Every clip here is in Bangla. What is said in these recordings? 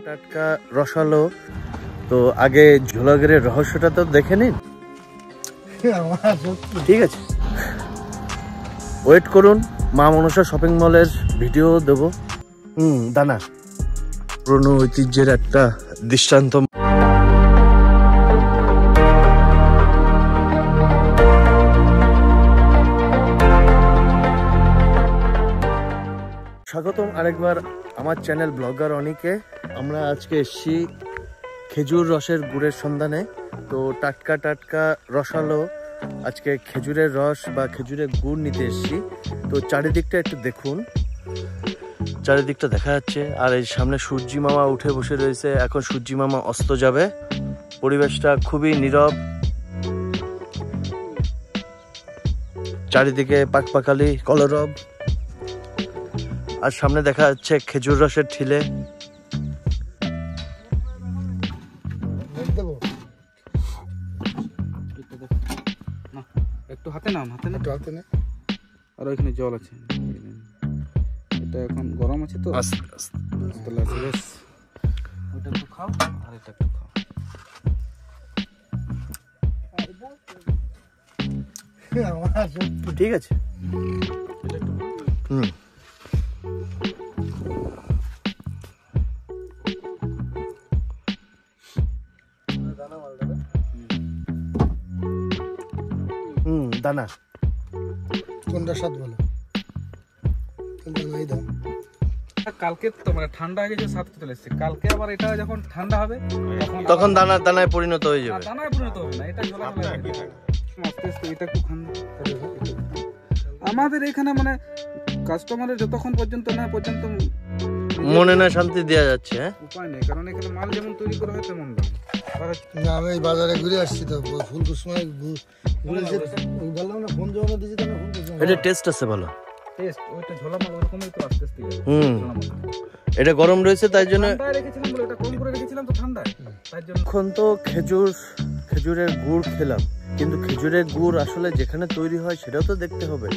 টাটকা রসালো। তো আগে ঝোলাগেরের রহস্যটা তো দেখে নিন। ঠিক আছে, ওয়েট করুন, মা মনসা শপিং মলের ভিডিও দেবো। দানা পুরনো ঐতিহ্যের একটা দৃষ্টান্ত। স্বাগতম আরেকবার আমার চ্যানেল ব্লগার অনিকে। আমরা আজকে এসেছি খেজুর রসের গুড়ের সন্ধানে। তো টাটকা টাটকা রসালো আজকে খেজুরের রস বা খেজুরের গুড় নিতে এসেছি। তো চারিদিকটা একটু দেখুন, চারিদিকটা দেখা যাচ্ছে। আর এই সামনে সূর্যি মামা উঠে বসে রয়েছে, এখন সূর্যি মামা অস্ত যাবে। পরিবেশটা খুবই নীরব, চারিদিকে পাকপাকালি কলরব। আর সামনে দেখা যাচ্ছে খেজুর রসের ঠিলে। একটু হাতে নাও, হাতে না, হাতে না। আর ওইখানে জল আছে, এটা এখন গরম আছে তো। আস্তে আস্তে বেশ, ওটা একটু খাও আর এটা একটু খাও। ঠিক আছে। দানা কোনটা স্বাদ ভালো? কালকে তো মানে ঠান্ডা হয়ে গেছে, স্বাদ চলে এসেছে। কালকে আবার এটা যখন ঠান্ডা হবে তখন দানায় দানায় পরিণত হয়ে যাবে। দানায় পরিণত হবে না, এটা ঝোলা ঝোলা আস্তে আস্তে। এটা একটু খান। আমাদের এখানে মানে কাস্টমারের যতক্ষণ পর্যন্ত না পর্যন্ত মনে না শান্তি দেওয়া যাচ্ছে। উপায় নেই, কারণ এখানে মাল যেমন তৈরি করা হয় তেমন দাম। না, আমি এই বাজারে ঘুরে আসছি তো, ফুলকুসময় ঘুরেছি, বললাম না ফোন জমা দিয়েছি তো। এটা টেস্ট আছে ভালো, টেস্ট ওইটা ঝোলা মাল ওরকমই তো আস্তে আস্তে। এটা গরম রয়েছে তাই জন্য রেখেছিলাম বলে এটা কম করে রেখেছিলাম তো ঠান্ডায়, তাই জন্য। এখন তো খেজুরের গুড় খেলাম, কিন্তু খেজুরের গুড় আসলে যেখানে তৈরি হয় সেটাও তো দেখতে হবে,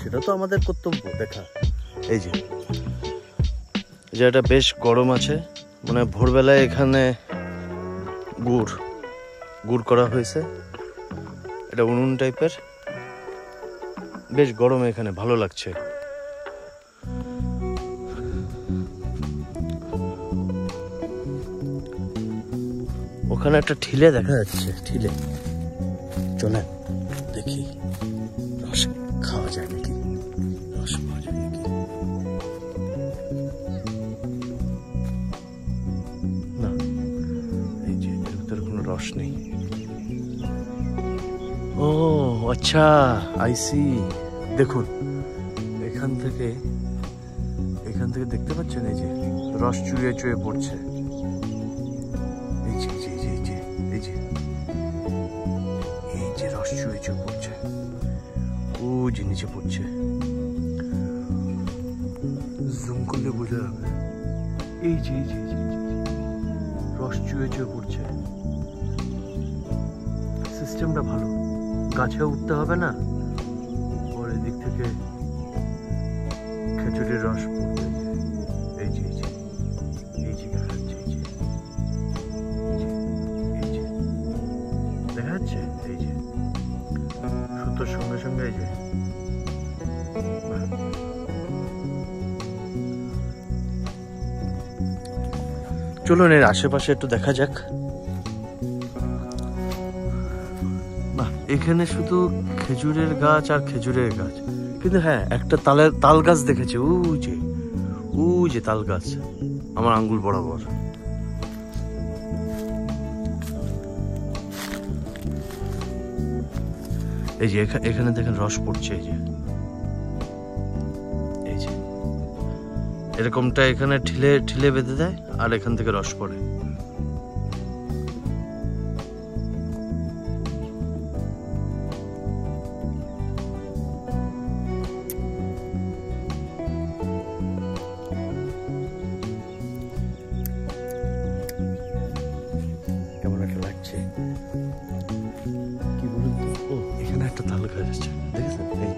সেটা তো আমাদের কর্তব্য দেখা। এই যে এটা বেশ গরম আছে, মানে ভোরবেলায় এখানে গুড় করা হয়েছে। এটা উনুন টাইপের, বেশ গরম এখানে, ভালো লাগছে। ওখানে একটা ঠিলে দেখা যাচ্ছে, ঠিলে চলেন দেখি রস খাওয়া যায় নাকি, রস পাওয়া যায় নাকি। না, এই যে এর ভিতরে কোনো রস নেই। ও আচ্ছা, আইসি। দেখুন এখান থেকে দেখতে পাচ্ছেন এই যে রস চুয়ে চুয়ে পড়ছে। এই যে রস চুয়ে চুয়ে পড়ছে, ও যে নিচে পড়ছে, জুম করলে বোঝা যাবে। এই যে রস চুয়ে চুয়ে পড়ছে। সিস্টেমটা ভালো, গাছে উঠতে হবে না, পরে দিক থেকে খেজুরের রস পড়বে। এই যে দেখা যাচ্ছে, দেখা যাচ্ছে। এই যে সুতোর সঙ্গে সঙ্গে এই যে চলুন এর আশেপাশে একটু দেখা যাক। বাহ, এখানে শুধু খেজুরের গাছ আর খেজুরের গাছ, কিন্তু হ্যাঁ একটা তাল গাছ দেখেছি। ও যে তাল গাছ আমার আঙ্গুল বরাবর। এই যে এখানে দেখেন রস পড়ছে। এই যে এরকমটা এখানে ঠিলে বেঁধে দেয় আর এখান থেকে রস পড়ে। কেমন একটা লাগছে কি বলুন তো? ও এখানে একটা তাল গাছ আছে, দেখেছেন? এই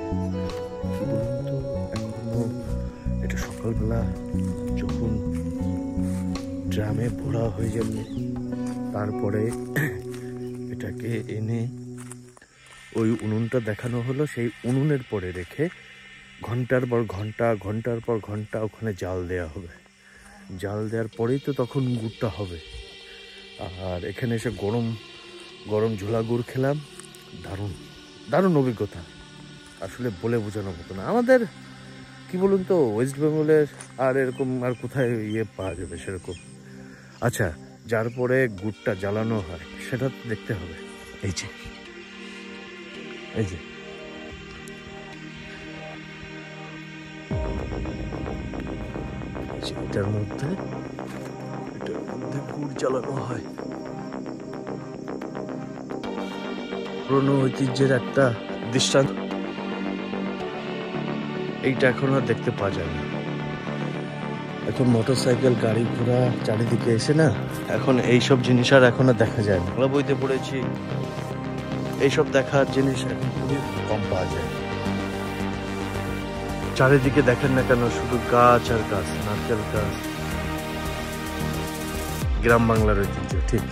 কি বলুন তো, এখনো এটা সকালবেলা যখন ড্রামে ভরা হয়ে যাবে। তারপরে এটাকে এনে ওই উনুনটা দেখানো হলো, সেই উনুনের পরে রেখে ঘন্টার পর ঘন্টা ওখানে জাল দেওয়া হবে। জাল দেওয়ার পরেই তো তখন গুড়টা হবে। আর এখানে এসে গরম গরম ঝোলা গুড় খেলাম, দারুণ দারুণ অভিজ্ঞতা, আসলে বলে বোঝানোর মতো না। আমাদের কি বলুন তো, ওয়েস্ট বেঙ্গলের আর এরকম আর কোথায় পাওয়া যাবে সেরকম। আচ্ছা, যার পরে গুড়টা জ্বালানো হয় সেটা দেখতে হবে। এই যে এটার মধ্যে গুড় জ্বালানো হয়। পুরনো ঐতিহ্যের একটা দৃষ্টান্ত। এইটা এখন আর দেখতে পাওয়া যায় না। এখন মোটরসাইকেল গাড়ি ঘোড়া চারিদিকে এসে না, এখন এইসব জিনিস আর এখন আর দেখা যায় না। বাংলা বইতে পড়েছি এইসব দেখার জিনিস এখন খুবই কম পাওয়া যায়। চারিদিকে দেখেন না কেন, শুধু গাছ আর গাছ, নারকেল গাছ। গ্রাম বাংলার ঐতিহ্য ঠিক।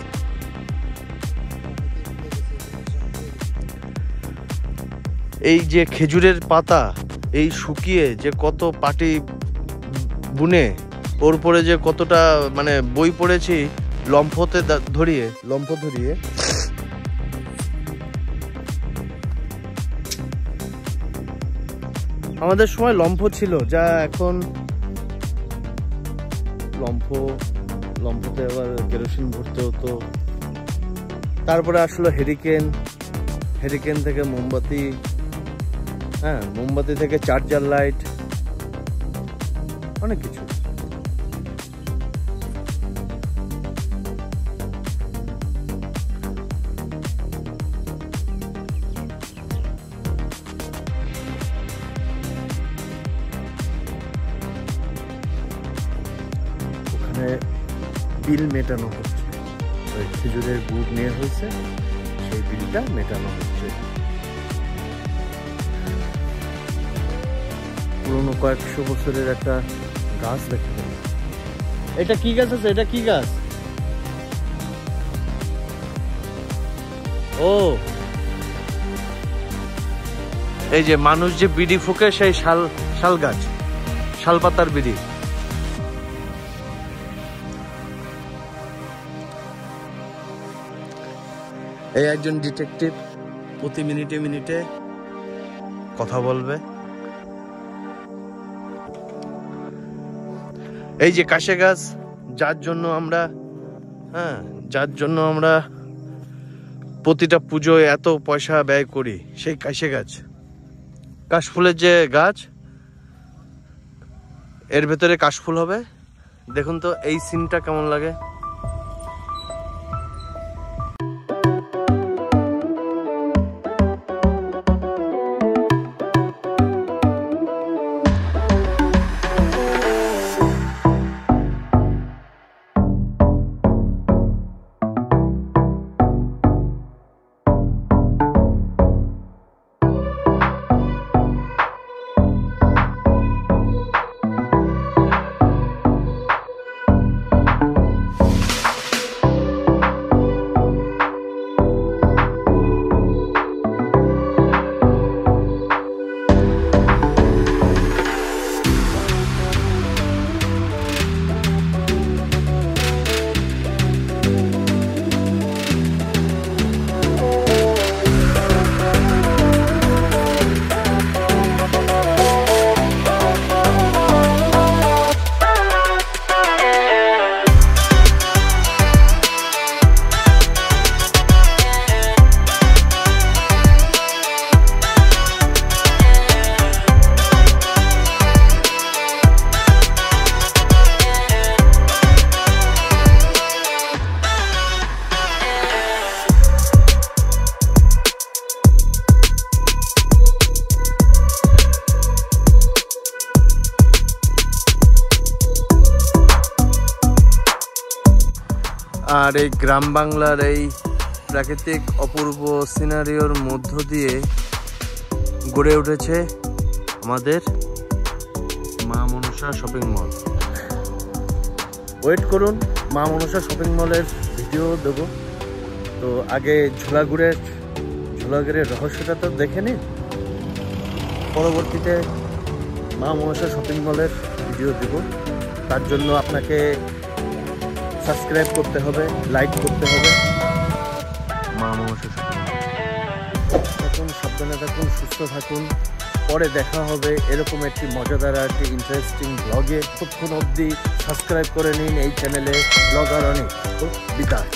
এই যে খেজুরের পাতা এই শুকিয়ে যে কত পাটি বুনে ওর পরে যে কতটা মানে বই পড়েছি লম্ফ ধরিয়ে। আমাদের সময় লম্ফ ছিল, যা এখন লম্ফতে আবার কেরোসিন ভরতে হতো। তারপরে আসলো হেরিকেন থেকে মোমবাতি, হ্যাঁ মোমবাতি থেকে চার্জার লাইট, অনেক কিছু। ওখানে বিল মেটানো হচ্ছে, ওই খেজুরের গুড় নিয়ে হয়েছে, সেই বিলটা মেটানো হচ্ছে। পুরনো কয়েকশো বছরের একটা গাছ দেখতে পাই। এটা কি গাছ আছে? এটা কি গাছ? ও, এই যে মানুষ যে বিড়ি ফুকে সেই শাল গাছ, শাল পাতার বিড়ি। এই একজন ডিটেকটিভ প্রতি মিনিটে কথা বলবে। এই যে কাশে গাছ, যার জন্য আমরা প্রতিটা পুজোয় এত পয়সা ব্যয় করি, সেই কাশে গাছ, কাশফুলের যে গাছ, এর ভেতরে কাশফুল হবে। দেখুন তো এই সিনটা কেমন লাগে। আর এই গ্রাম বাংলার এই প্রাকৃতিক অপূর্ব সিনারিওর মধ্য দিয়ে গড়ে উঠেছে আমাদের মা মনসা শপিং মল। ওয়েট করুন, মা মনসা শপিং মলের ভিডিও দেবো। তো আগে ঝোলাগুড়ের রহস্যটা তো দেখে নিন, পরবর্তীতে মা মনসা শপিং মলের ভিডিও দেব। তার জন্য আপনাকে সাবস্ক্রাইব করতে হবে, লাইক করতে হবে। মা মনসা শপিং থাকুন, সাবধানে থাকুন, সুস্থ থাকুন। পরে দেখা হবে এরকম একটি মজাদার একটি ইন্টারেস্টিং ব্লগে। ততক্ষণ অবধি সাবস্ক্রাইব করে নিন এই চ্যানেলে ব্লগার অনিক। বিদায়।